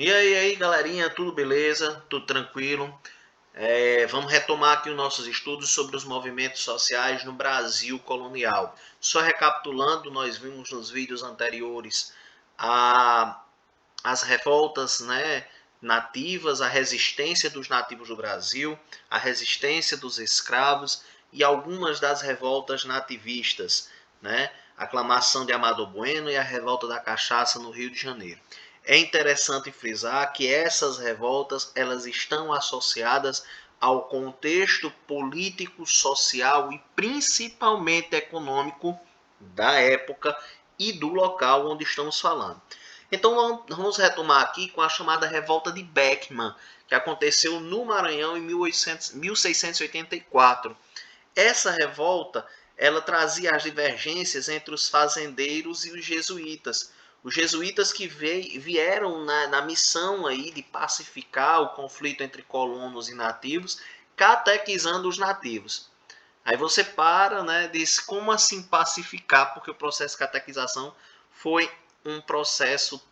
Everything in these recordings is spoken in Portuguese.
E aí, galerinha, tudo beleza? Tudo tranquilo? Vamos retomar aqui os nossos estudos sobre os movimentos sociais no Brasil colonial. Só recapitulando, nós vimos nos vídeos anteriores a, as revoltas, né, nativas, a resistência dos nativos do Brasil, a resistência dos escravos e algumas das revoltas nativistas, né? A aclamação de Amado Bueno e a revolta da cachaça no Rio de Janeiro. É interessante frisar que essas revoltas elas estão associadas ao contexto político, social e principalmente econômico da época e do local onde estamos falando. Então vamos retomar aqui com a chamada Revolta de Beckman, que aconteceu no Maranhão em 1684. Essa revolta ela trazia as divergências entre os fazendeiros e os jesuítas. Os jesuítas que vieram na missão aí de pacificar o conflito entre colonos e nativos, catequizando os nativos. Aí você para, né, diz como assim pacificar, porque o processo de catequização foi um processo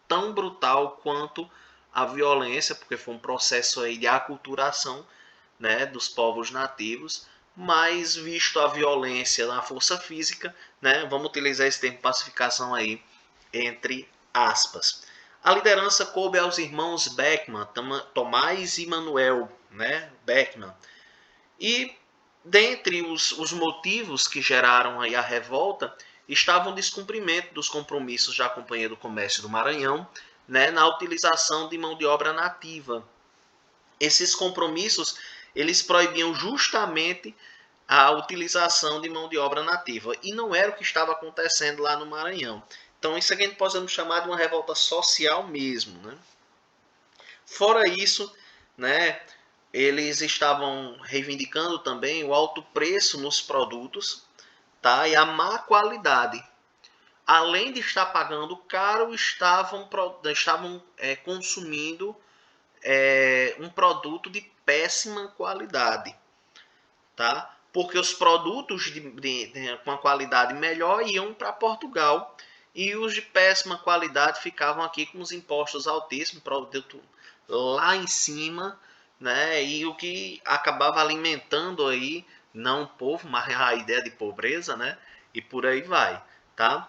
tão brutal quanto a violência, porque foi um processo aí de aculturação, né, dos povos nativos, mas visto a violência na força física, né, vamos utilizar esse termo pacificação aí entre aspas. A liderança coube aos irmãos Beckman, Tomás e Manuel, né, Beckman. E dentre os motivos que geraram aí a revolta estavam o descumprimento dos compromissos da Companhia do Comércio do Maranhão, né, na utilização de mão de obra nativa. Esses compromissos eles proibiam justamente a utilização de mão de obra nativa e não era o que estava acontecendo lá no Maranhão. Então isso aqui a gente pode chamar de uma revolta social mesmo, né? Fora isso, né, eles estavam reivindicando também o alto preço nos produtos, tá? E a má qualidade. Além de estar pagando caro, estavam consumindo um produto de péssima qualidade, tá? Porque os produtos com a qualidade melhor iam para Portugal e os de péssima qualidade ficavam aqui com os impostos altíssimos, produto lá em cima, né? E o que acabava alimentando aí não o povo, mas a ideia de pobreza, né? E por aí vai, tá?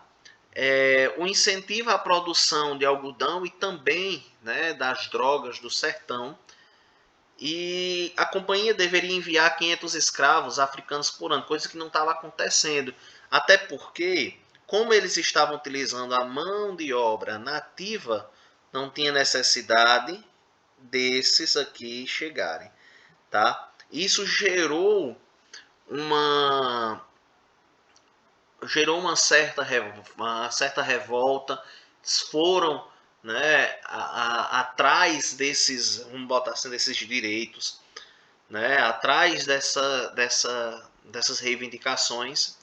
O incentivo à produção de algodão e também, né, das drogas do sertão. E a companhia deveria enviar 500 escravos africanos por ano, coisa que não estava acontecendo. Até porque, como eles estavam utilizando a mão de obra nativa, não tinha necessidade desses aqui chegarem, tá? Isso uma uma certa revolta, foram, né, atrás desses, vamos botar assim, desses direitos, né, atrás dessas reivindicações,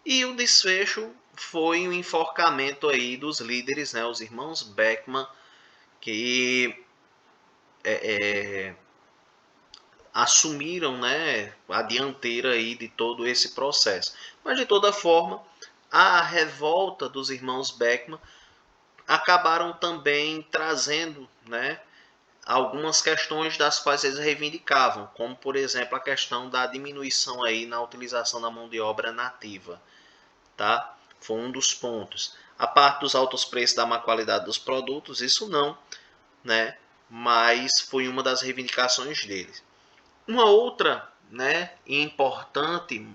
e o desfecho foi o enforcamento aí dos líderes, né, os irmãos Beckman, que assumiram, né, a dianteira aí de todo esse processo. Mas de toda forma, a revolta dos irmãos Beckman acabaram também trazendo, né, algumas questões das quais eles reivindicavam, como por exemplo a questão da diminuição aí na utilização da mão de obra nativa, tá? Foi um dos pontos. A parte dos altos preços da má qualidade dos produtos, isso não, né? Mas foi uma das reivindicações deles. Uma outra, né,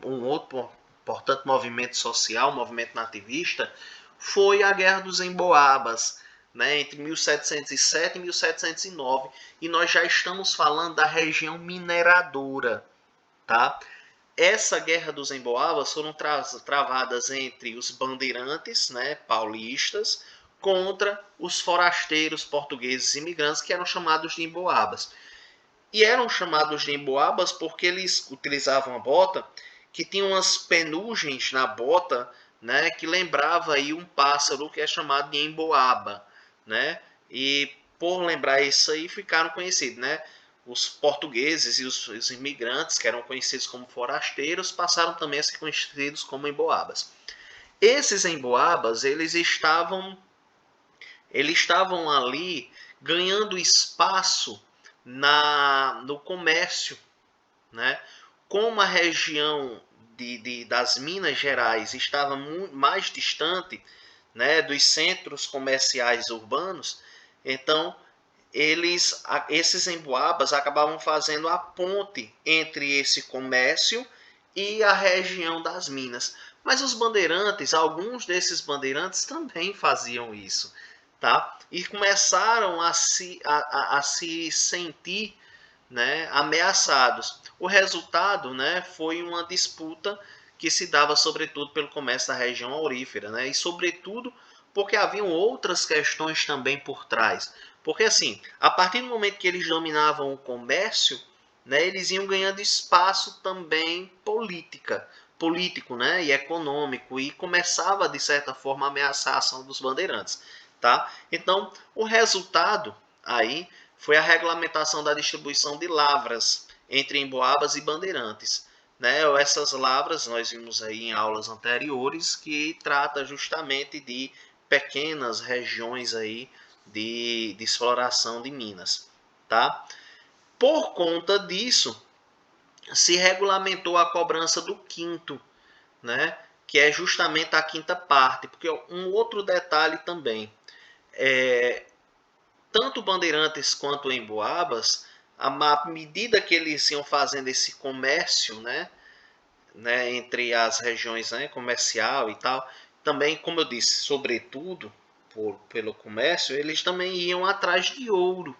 um outro importante movimento social, movimento nativista, foi a Guerra dos Emboabas, né, entre 1707 e 1709, e nós já estamos falando da região mineradora, tá? Essa Guerra dos Emboabas foram travadas entre os bandeirantes, né, paulistas, contra os forasteiros portugueses imigrantes que eram chamados de emboabas. E eram chamados de emboabas porque eles utilizavam a bota que tinha umas penugens na bota, né, que lembrava aí um pássaro que é chamado de emboaba, né? E por lembrar isso aí ficaram conhecidos, né? Os portugueses e os imigrantes, que eram conhecidos como forasteiros, passaram também a ser conhecidos como emboabas. Esses emboabas, eles estavam ali ganhando espaço no comércio, né? Como a região das Minas Gerais estava mais distante, né, dos centros comerciais urbanos, então esses emboabas acabavam fazendo a ponte entre esse comércio e a região das minas. Mas os bandeirantes, alguns desses bandeirantes também faziam isso, tá? E começaram a se sentir, né, ameaçados. O resultado, né, foi uma disputa que se dava sobretudo pelo comércio da região aurífera, né, e sobretudo porque haviam outras questões também por trás. Porque assim, a partir do momento que eles dominavam o comércio, né, eles iam ganhando espaço também político, né, e econômico, e começava de certa forma a ameaçar a ação dos bandeirantes, tá? Então, o resultado aí foi a regulamentação da distribuição de lavras entre emboabas e bandeirantes, né? Essas lavras nós vimos aí em aulas anteriores, que trata justamente de pequenas regiões aí de exploração de minas, tá? Por conta disso, se regulamentou a cobrança do quinto, né? Que é justamente a quinta parte, porque um outro detalhe também, tanto Bandeirantes quanto Emboabas, à medida que eles iam fazendo esse comércio, né, entre as regiões, né, comercial e tal, também, como eu disse, sobretudo pelo comércio, eles também iam atrás de ouro,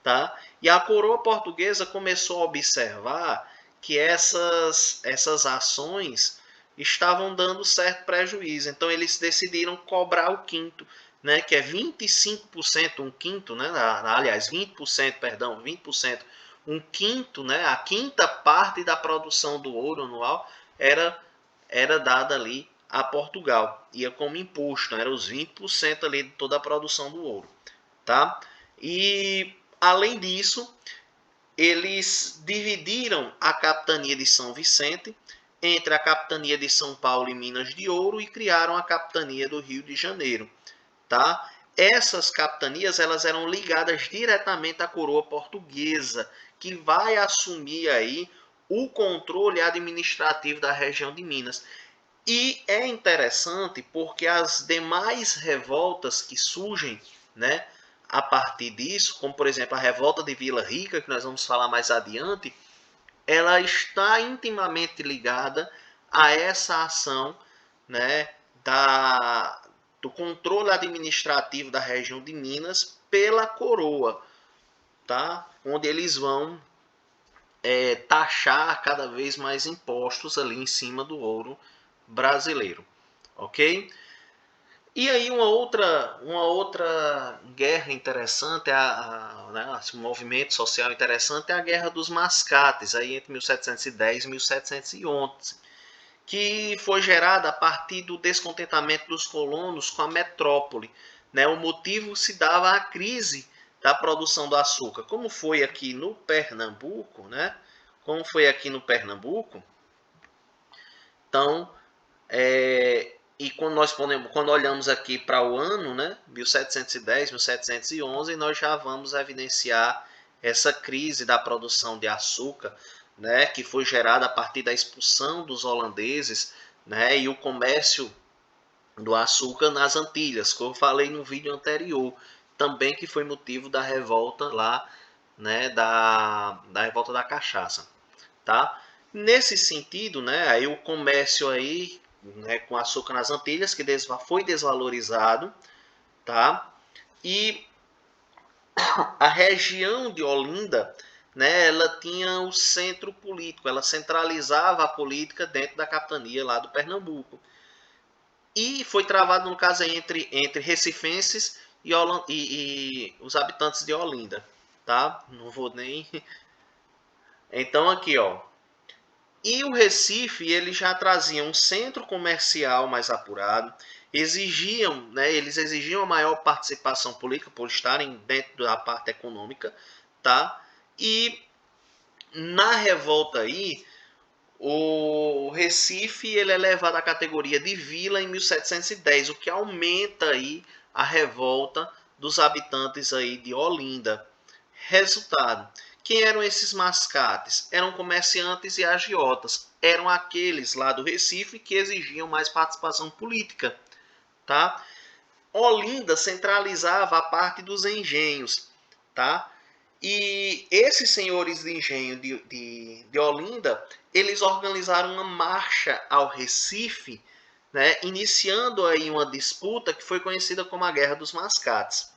tá? E a coroa portuguesa começou a observar que essas ações estavam dando certo prejuízo. Então eles decidiram cobrar o quinto, né, que é 25%, um quinto, né, aliás, 20%, perdão, 20%, um quinto, né, a quinta parte da produção do ouro anual era dada ali a Portugal, ia como imposto, né, era os 20% ali de toda a produção do ouro, tá? E além disso, eles dividiram a capitania de São Vicente entre a capitania de São Paulo e Minas de Ouro e criaram a capitania do Rio de Janeiro, tá? Essas capitanias elas eram ligadas diretamente à coroa portuguesa, que vai assumir aí o controle administrativo da região de Minas. E é interessante porque as demais revoltas que surgem, né, a partir disso, como por exemplo a revolta de Vila Rica, que nós vamos falar mais adiante, ela está intimamente ligada a essa ação, né, do controle administrativo da região de Minas pela coroa, tá? Onde eles vão taxar cada vez mais impostos ali em cima do ouro brasileiro, ok? E aí uma outra guerra interessante, né, um movimento social interessante é a Guerra dos Mascates, aí entre 1710 e 1711, que foi gerada a partir do descontentamento dos colonos com a metrópole. Né? O motivo se dava à crise da produção do açúcar. Como foi aqui no Pernambuco, né? Como foi aqui no Pernambuco, então e quando olhamos aqui para o ano, né, 1710, 1711, nós já vamos evidenciar essa crise da produção de açúcar, né, que foi gerada a partir da expulsão dos holandeses, né, e o comércio do açúcar nas Antilhas, que eu falei no vídeo anterior, também que foi motivo da revolta lá, né, da revolta da cachaça, tá? Nesse sentido, né, aí o comércio aí, né, com açúcar nas Antilhas, que foi desvalorizado, tá? E a região de Olinda, né, ela tinha o centro político, ela centralizava a política dentro da capitania lá do Pernambuco. E foi travado, no caso, entre recifenses e os habitantes de Olinda, tá? Não vou nem... Então aqui, ó, e o Recife, ele já trazia um centro comercial mais apurado, eles exigiam a maior participação política por estarem dentro da parte econômica, tá? E na revolta aí, o Recife ele é levado à categoria de vila em 1710, o que aumenta aí a revolta dos habitantes aí de Olinda. Resultado: quem eram esses mascates? Eram comerciantes e agiotas. Eram aqueles lá do Recife que exigiam mais participação política, tá? Olinda centralizava a parte dos engenhos, tá? E esses senhores de engenho de Olinda, eles organizaram uma marcha ao Recife, né, iniciando aí uma disputa que foi conhecida como a Guerra dos Mascates.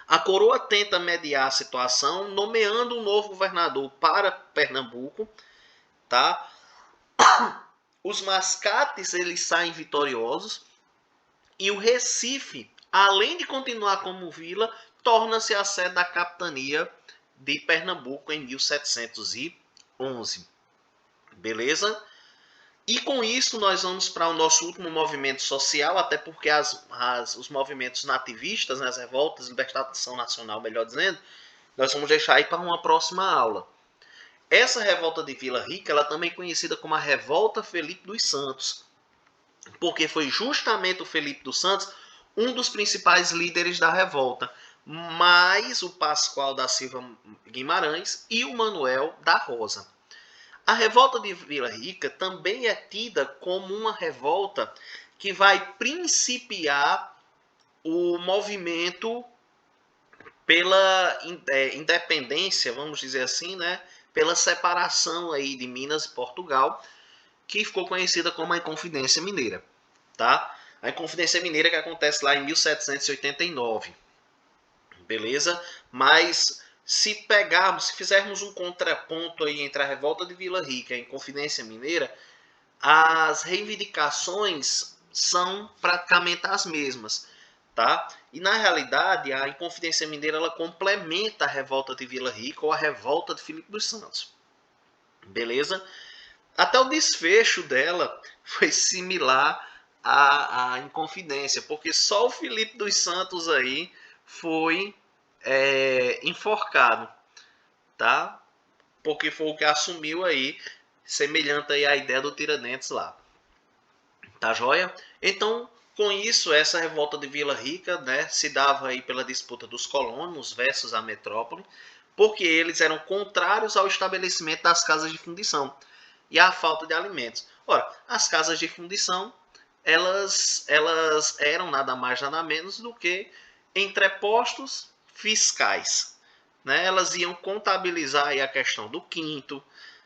A coroa tenta mediar a situação, nomeando um novo governador para Pernambuco, tá? Os mascates eles saem vitoriosos e o Recife, além de continuar como vila, torna-se a sede da capitania de Pernambuco em 1711. Beleza? E com isso nós vamos para o nosso último movimento social, até porque os movimentos nativistas, né, as revoltas, libertação nacional, melhor dizendo, nós vamos deixar aí para uma próxima aula. Essa revolta de Vila Rica, ela também é conhecida como a Revolta Felipe dos Santos, porque foi justamente o Felipe dos Santos um dos principais líderes da revolta, mais o Pascoal da Silva Guimarães e o Manuel da Rosa. A revolta de Vila Rica também é tida como uma revolta que vai principiar o movimento pela independência, vamos dizer assim, né? Pela separação aí de Minas e Portugal, que ficou conhecida como a Inconfidência Mineira, tá? A Inconfidência Mineira que acontece lá em 1789, beleza? Mas se fizermos um contraponto aí entre a revolta de Vila Rica e a Inconfidência Mineira, as reivindicações são praticamente as mesmas, tá? E na realidade, a Inconfidência Mineira ela complementa a revolta de Vila Rica ou a revolta de Filipe dos Santos. Beleza? Até o desfecho dela foi similar à Inconfidência, porque só o Filipe dos Santos aí foi enforcado, tá? Porque foi o que assumiu aí, semelhante aí à ideia do Tiradentes lá. Tá joia? Então, com isso, essa revolta de Vila Rica, né, se dava aí pela disputa dos colonos versus a metrópole, porque eles eram contrários ao estabelecimento das casas de fundição e à falta de alimentos. Ora, as casas de fundição, elas eram nada mais nada menos do que entrepostos fiscais, né? Elas iam contabilizar aí a questão do quinto,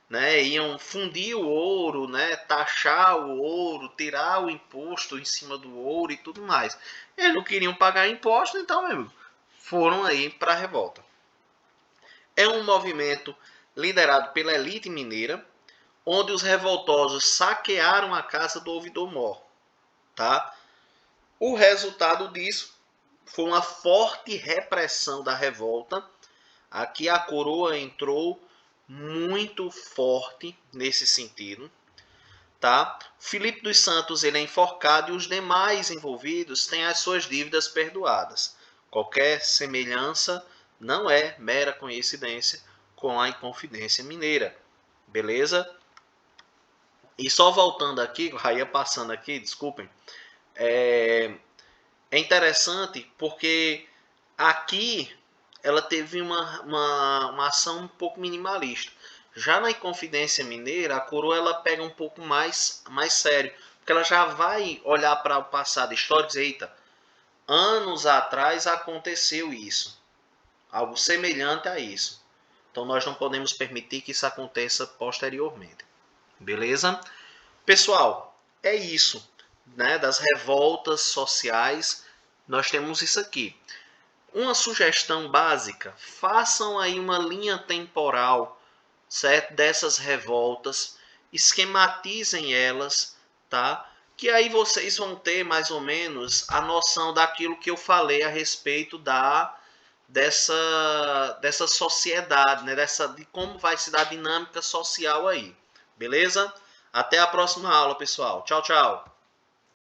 né? Iam fundir o ouro, né? Taxar o ouro, tirar o imposto em cima do ouro e tudo mais. Eles não queriam pagar imposto, então, meu amigo, foram aí para a revolta. É um movimento liderado pela elite mineira, onde os revoltosos saquearam a casa do ouvidor-mor, tá? O resultado disso foi uma forte repressão da revolta. Aqui a coroa entrou muito forte nesse sentido, tá? Filipe dos Santos ele é enforcado e os demais envolvidos têm as suas dívidas perdoadas. Qualquer semelhança não é mera coincidência com a Inconfidência Mineira, beleza? E só voltando aqui, já ia passando aqui, desculpem, é interessante porque aqui ela teve uma ação um pouco minimalista. Já na Inconfidência Mineira, a coroa ela pega um pouco mais sério, porque ela já vai olhar para o passado histórico e dizer, eita, anos atrás aconteceu isso, algo semelhante a isso. Então nós não podemos permitir que isso aconteça posteriormente. Beleza? Pessoal, é isso, né? Das revoltas sociais, nós temos isso aqui. Uma sugestão básica, façam aí uma linha temporal, certo? Dessas revoltas, esquematizem elas, tá? Que aí vocês vão ter mais ou menos a noção daquilo que eu falei a respeito dessa sociedade, né? De como vai se dar a dinâmica social aí. Beleza? Até a próxima aula, pessoal. Tchau, tchau.